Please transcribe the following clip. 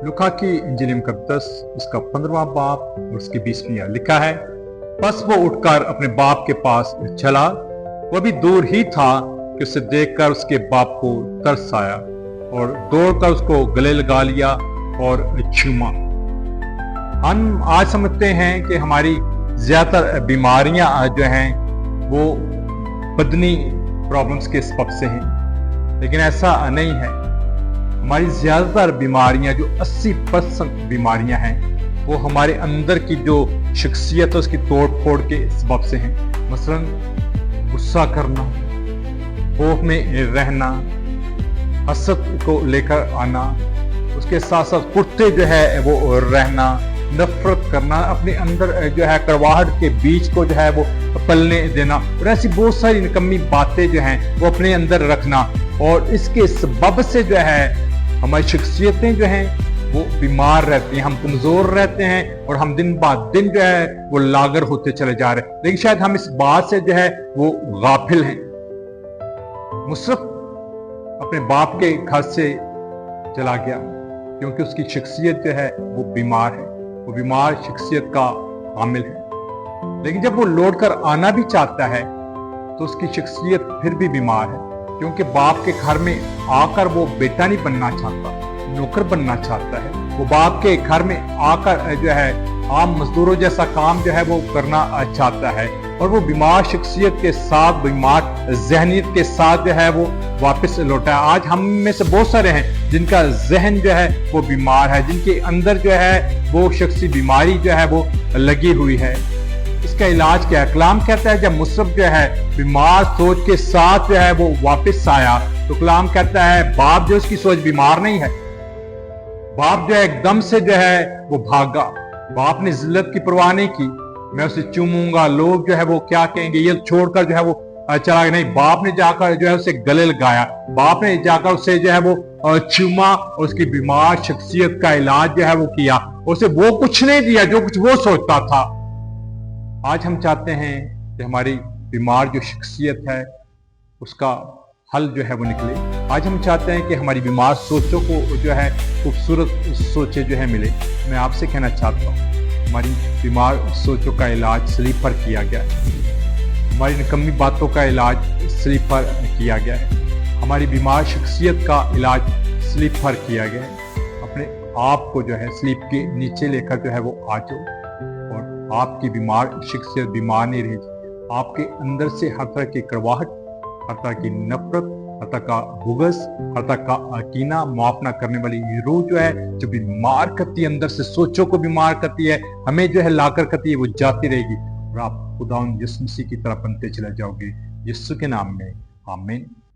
लूका की इंजील मुकद्दस उसका 15वां बाब और उसकी 20वीं आयत लिखा है, बस वो उठकर अपने बाप के पास चला। वो भी दूर ही था कि उसे देखकर उसके बाप को तरस आया और दौड़कर उसको गले लगा लिया और चूमा। हम आज समझते हैं कि हमारी ज्यादातर बीमारियां जो हैं वो बदनी प्रॉब्लम्स के सबब से हैं, लेकिन ऐसा नहीं है। हमारी ज्यादातर बीमारियां जो 80% बीमारियां हैं वो हमारे अंदर की जो शख्सियत है उसकी तोड़ फोड़ के सबब से हैं। मसलन गुस्सा करना, खौफ में रहना, हसद को लेकर आना, उसके साथ साथ कुत्ते जो है वो रहना, नफरत करना, अपने अंदर जो है कड़वाहट के बीज को जो है वो पलने देना और ऐसी बहुत सारी निकम्मी बातें जो हैं वो अपने अंदर रखना। और इसके सबब से जो है हमारी शख्सियतें जो हैं वो बीमार रहती हैं, हम कमजोर रहते हैं और हम दिन बाद दिन जो है वो लागर होते चले जा रहे हैं। लेकिन शायद हम इस बात से जो है वो गाफिल हैं। मुसरफ अपने बाप के घर से चला गया क्योंकि उसकी शख्सियत जो है वो बीमार है, वो बीमार शख्सियत का हामिल है। लेकिन जब वो लौट कर आना भी चाहता है तो उसकी शख्सियत फिर भी बीमार है, क्योंकि बाप के घर में आकर वो बेटा नहीं बनना चाहता, नौकर बनना चाहता है। वो बाप के घर में आकर जो है आम मजदूरों जैसा काम जो है वो करना चाहता है और वो बीमार शख्सियत के साथ, बीमार जहनीत के साथ जो है वो वापस लौटा है। आज हम में से बहुत सारे हैं जिनका जहन जो है वो बीमार है, जिनके अंदर जो है वो शख्सी बीमारी जो है वो लगी हुई है। इसका इलाज क्या है? कलाम कहता है जब मुसरफ जो है बीमार सोच के साथ जो है वो वापस आया तो कलाम कहता है बाप जो उसकी सोच बीमार नहीं है, बाप जो है एकदम से जो है वो भागा। बाप ने जिल्लत की परवाह नहीं की, मैं उसे चूमूंगा, लोग जो है वो क्या कहेंगे, ये छोड़कर जो है वो चला गया। नहीं, बाप ने जाकर जो है उसे गले लगाया, बाप ने जाकर उसे जो है वो चूमा और उसकी बीमार शख्सियत का इलाज जो है वो किया। उसे वो कुछ नहीं दिया जो कुछ वो सोचता था। आज हम चाहते हैं कि हमारी बीमार जो शख्सियत है उसका हल जो है वो निकले। आज हम चाहते हैं कि हमारी बीमार सोचों को जो है खूबसूरत सोचे जो है मिले। मैं आपसे कहना चाहता हूँ हमारी बीमार सोचों का इलाज सलीब पर किया गया है, हमारी निकम्मी बातों का इलाज सलीब पर किया गया है, हमारी बीमार शख्सियत का इलाज सलीब पर किया गया है। अपने आप को जो है सलीब के नीचे लेकर जो है वो आ जाओ और आपकी बीमार शख्सियत बीमार नहीं रहेगी। आपके अंदर से हर तरह की कड़वाहट, हर तरह की नफरत, हर तरह का बुग़्ज़, हर तरह का कीना, मुआफ़ ना करने वाली ये रूह जो है जो बीमार करती है, अंदर से सोचों को बीमार करती है, हमें जो है लाकर करती है, वो जाती रहेगी और आप खुदा यीशु मसीह की तरफ बनते चले जाओगे। यीशु के नाम में आमीन।